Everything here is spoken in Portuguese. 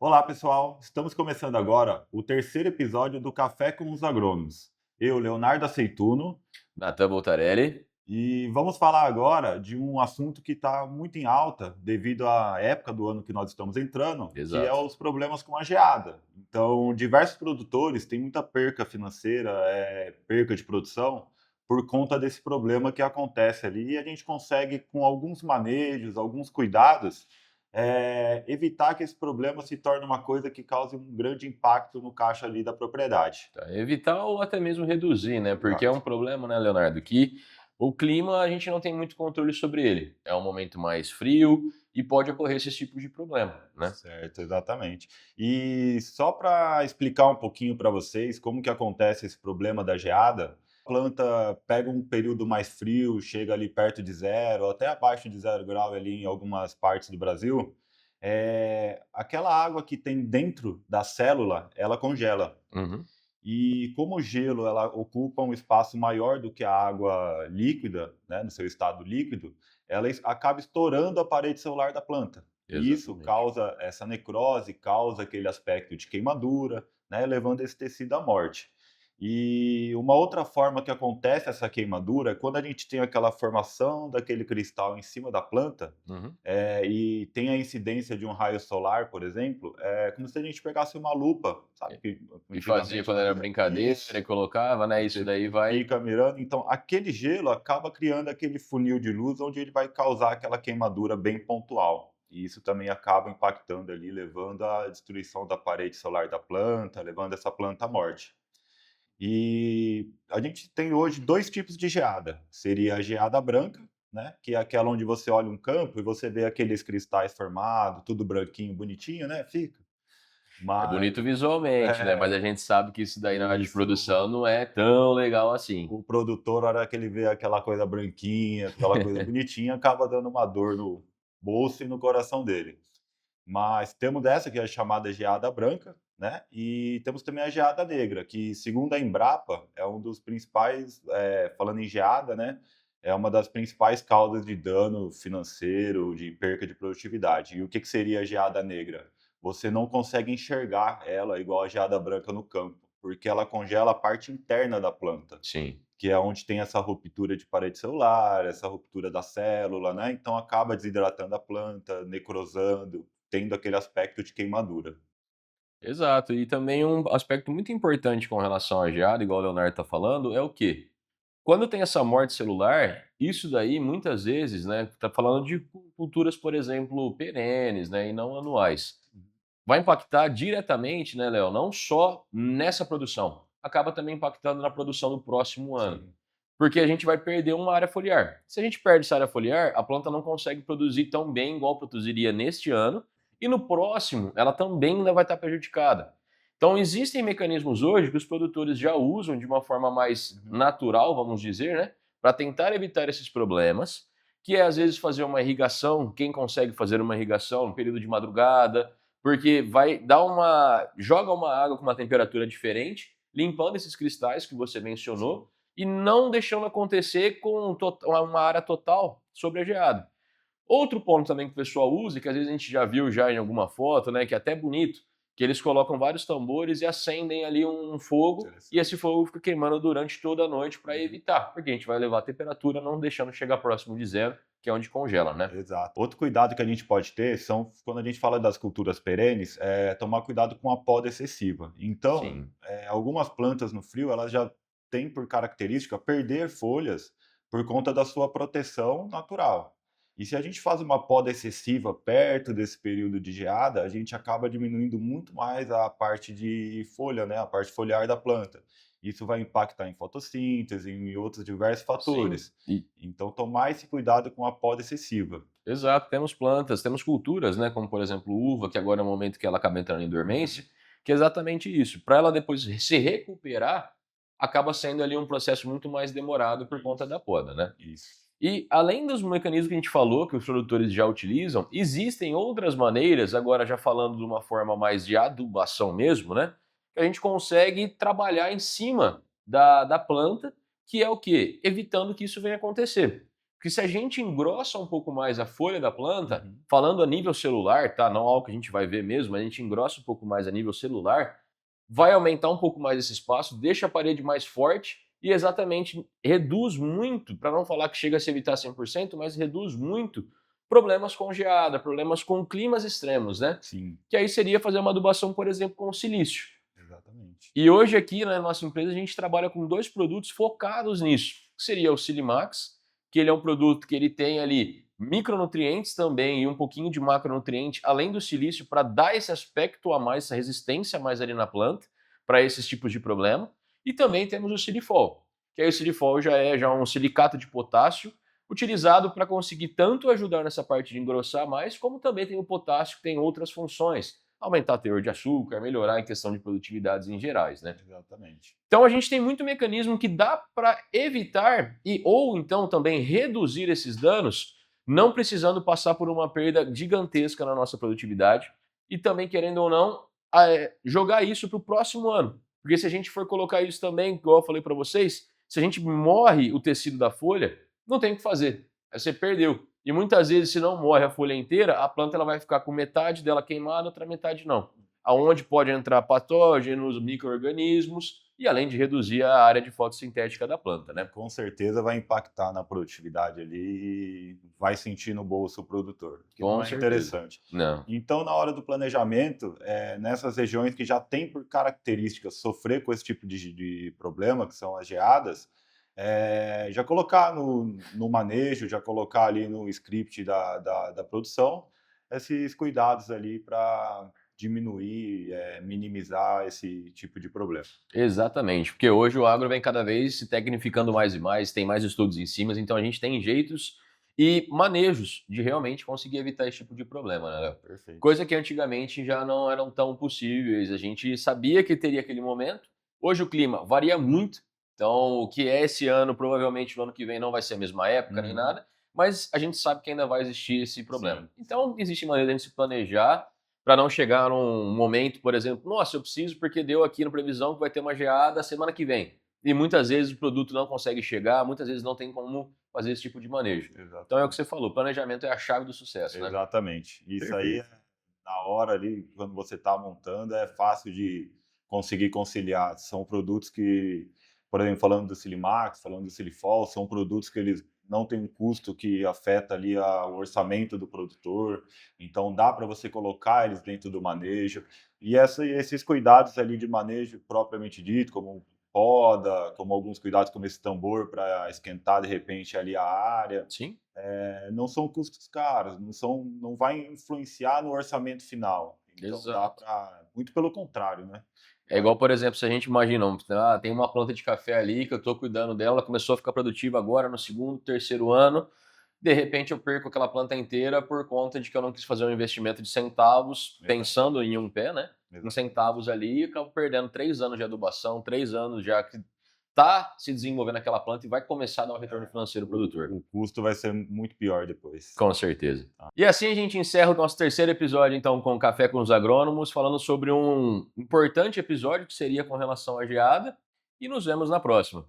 Olá, pessoal! Estamos começando agora o terceiro episódio do Café com os Agrônomos. Eu, Leonardo Aceituno, Natan Voltarelli. e vamos falar agora de um assunto que está muito em alta devido à época do ano que nós estamos entrando, que é Exato. os problemas com a geada. Então, diversos produtores têm muita perca financeira, perca de produção, por conta desse problema que acontece ali. E a gente consegue, com alguns manejos, alguns cuidados, evitar que esse problema se torne uma coisa que cause um grande impacto no caixa ali da propriedade. Tá, evitar ou até mesmo reduzir, né, porque é um Exato. problema, né, Leonardo, que o clima a gente não tem muito controle sobre ele. É um momento mais frio e pode ocorrer esses tipos de problema, né. Certo, exatamente. E só para explicar um pouquinho para vocês como que acontece esse problema da geada, a planta pega um período mais frio, chega ali perto de zero, até abaixo de 0 grau ali em algumas partes do Brasil, aquela água que tem dentro da célula, ela congela. Uhum. E como o gelo ela ocupa um espaço maior do que a água líquida, né, no seu estado líquido, ela acaba estourando a parede celular da planta. E isso Exatamente. causa essa necrose, causa aquele aspecto de queimadura, né, levando esse tecido à morte. E uma outra forma que acontece essa queimadura é quando a gente tem aquela formação daquele cristal em cima da planta, Uhum. e tem a incidência de um raio solar, por exemplo, é como se a gente pegasse uma lupa, sabe, E que e fazia antigamente quando era fazia brincadeira isso, e colocava, né, isso você daí vai. fica mirando, então aquele gelo acaba criando aquele funil de luz onde ele vai causar aquela queimadura bem pontual. E isso também acaba impactando ali, levando à destruição da parede solar da planta, levando essa planta à morte. E a gente tem hoje 2 tipos de geada, seria a geada branca, né, que é aquela onde você olha um campo e você vê aqueles cristais formados, tudo branquinho, bonitinho, né, fica. É Mas bonito visualmente, né, mas é, a gente sabe que isso daí na hora de isso. produção não é tão legal assim. O produtor, a hora que ele vê aquela coisa branquinha, aquela coisa bonitinha, acaba dando uma dor no bolso e no coração dele. Mas temos essa que é chamada geada branca, né, e temos também a geada negra, que segundo a Embrapa é um dos principais, falando em geada, né, é uma das principais causas de dano financeiro, de perca de produtividade. E o que que seria a geada negra? Você não consegue enxergar ela igual a geada branca no campo, porque ela congela a parte interna da planta, Sim. que é onde tem essa ruptura de parede celular, essa ruptura da célula, né, então acaba desidratando a planta, necrosando, tendo aquele aspecto de queimadura. Exato. E também um aspecto muito importante com relação à geada, igual o Leonardo está falando, é o quê? Quando tem essa morte celular, isso daí muitas vezes, né, tá falando de culturas, por exemplo, perenes, né, e não anuais. Vai impactar diretamente, né, Léo, não só nessa produção, acaba também impactando na produção do próximo ano. Sim, Porque a gente vai perder uma área foliar. Se a gente perde essa área foliar, a planta não consegue produzir tão bem igual produziria neste ano, e no próximo ela também ainda vai estar prejudicada. Então existem mecanismos hoje que os produtores já usam de uma forma mais uhum, natural, vamos dizer, né, para tentar evitar esses problemas, que é às vezes fazer uma irrigação, quem consegue fazer uma irrigação no período de madrugada, porque vai dar joga uma água com uma temperatura diferente, limpando esses cristais que você sim. mencionou e não deixando acontecer com uma área total sobre a geada. Outro ponto também que o pessoal usa, que às vezes a gente já viu já em alguma foto, né, que é até bonito, que eles colocam vários tambores e acendem ali um fogo, e esse Interessante. fogo fica queimando durante toda a noite para Uhum. evitar, porque a gente vai levar a temperatura não deixando chegar próximo de zero, que é onde congela, né. Exato. Outro cuidado que a gente pode ter são quando a gente fala das culturas perenes, é tomar cuidado com a poda excessiva. Então, Sim, algumas plantas no frio, elas já têm por característica perder folhas por conta da sua proteção natural. E se a gente faz uma poda excessiva perto desse período de geada, a gente acaba diminuindo muito mais a parte de folha, né, a parte foliar da planta. Isso vai impactar em fotossíntese, em outros diversos sim. fatores. Então, tomar esse cuidado com a poda excessiva. Exato, temos plantas, temos culturas, né, como por exemplo uva, que agora é o momento que ela acaba entrando em dormência, Uhum. que é exatamente isso. Para ela depois se recuperar, acaba sendo ali um processo muito mais demorado por conta da poda, né. Isso. E além dos mecanismos que a gente falou, que os produtores já utilizam, existem outras maneiras, agora já falando de uma forma mais de adubação mesmo, né, que a gente consegue trabalhar em cima da planta, que é o quê? Evitando que isso venha acontecer. Porque se a gente engrossa um pouco mais a folha da planta, Uhum. falando a nível celular, tá? Não algo que a gente vai ver mesmo, mas a gente engrossa um pouco mais a nível celular, vai aumentar um pouco mais esse espaço, deixa a parede mais forte e exatamente reduz muito, para não falar que chega a se evitar 100%, mas reduz muito problemas com geada, problemas com climas extremos, né? Sim, Que aí seria fazer uma adubação, por exemplo, com silício. exatamente. E hoje aqui na nossa empresa a gente trabalha com 2 produtos focados nisso, que seria o Silimax, que ele é um produto que ele tem ali micronutrientes também e um pouquinho de macronutriente, além do silício, para dar esse aspecto a mais, essa resistência a mais ali na planta, para esses tipos de problema. E também temos o Silifol, que aí o Silifol já é um silicato de potássio, utilizado para conseguir tanto ajudar nessa parte de engrossar mais, como também tem o potássio que tem outras funções, aumentar o teor de açúcar, melhorar em questão de produtividades em gerais, né? Exatamente. Então a gente tem muito mecanismo que dá para evitar e ou então também reduzir esses danos, não precisando passar por uma perda gigantesca na nossa produtividade e também, querendo ou não, jogar isso para o próximo ano. Porque se a gente for colocar isso também, igual eu falei para vocês, se a gente morre o tecido da folha, não tem o que fazer. Aí você perdeu. E muitas vezes, se não morre a folha inteira, a planta ela vai ficar com metade dela queimada, outra metade não. Aonde pode entrar patógenos, micro-organismos, e além de reduzir a área de fotossintética da planta, né? Com certeza vai impactar na produtividade ali e vai sentir no bolso o produtor, que não Com é certeza. interessante. Não. Então, na hora do planejamento, nessas regiões que já têm por característica sofrer com esse tipo de problema, que são as geadas, já colocar no manejo, já colocar ali no script da produção, esses cuidados ali para diminuir, minimizar esse tipo de problema. Exatamente, porque hoje o agro vem cada vez se tecnificando mais e mais, tem mais estudos em cima, então a gente tem jeitos e manejos de realmente conseguir evitar esse tipo de problema, né, Léo? Perfeito. Coisa que antigamente já não eram tão possíveis, a gente sabia que teria aquele momento, hoje o clima varia muito, então o que é esse ano, provavelmente no ano que vem não vai ser a mesma época nem Uhum. nada, mas a gente sabe que ainda vai existir esse problema. Sim. Então existe maneira de a gente se planejar para não chegar num momento, por exemplo, nossa, eu preciso porque deu aqui na previsão que vai ter uma geada semana que vem. E muitas vezes o produto não consegue chegar, muitas vezes não tem como fazer esse tipo de manejo. Então é o que Exatamente. você falou, planejamento é a chave do sucesso, né? Exatamente. Isso aí, Perfeito. na hora ali, quando você está montando, é fácil de conseguir conciliar. São produtos que, por exemplo, falando do Silimax, falando do Silifol, são produtos que eles não têm um custo que afeta ali o orçamento do produtor, então dá para você colocar eles dentro do manejo. E esses cuidados ali de manejo propriamente dito, como poda, como alguns cuidados como esse tambor para esquentar de repente ali a área, Sim, não são custos caros, não vai influenciar no orçamento final. Então dá exato. para muito pelo contrário, né. É igual, por exemplo, se a gente imagina, tem uma planta de café ali que eu estou cuidando dela, começou a ficar produtiva agora no segundo, terceiro ano, de repente eu perco aquela planta inteira por conta de que eu não quis fazer um investimento de centavos, pensando em um pé, né? Em Exato. centavos ali, e acabo perdendo 3 anos de adubação, 3 anos já que tá se desenvolvendo aquela planta e vai começar a dar um retorno financeiro pro produtor. O custo vai ser muito pior depois. Com certeza. E assim a gente encerra o nosso terceiro episódio, então, com Café com os Agrônomos, falando sobre um importante episódio que seria com relação à geada, e nos vemos na próxima.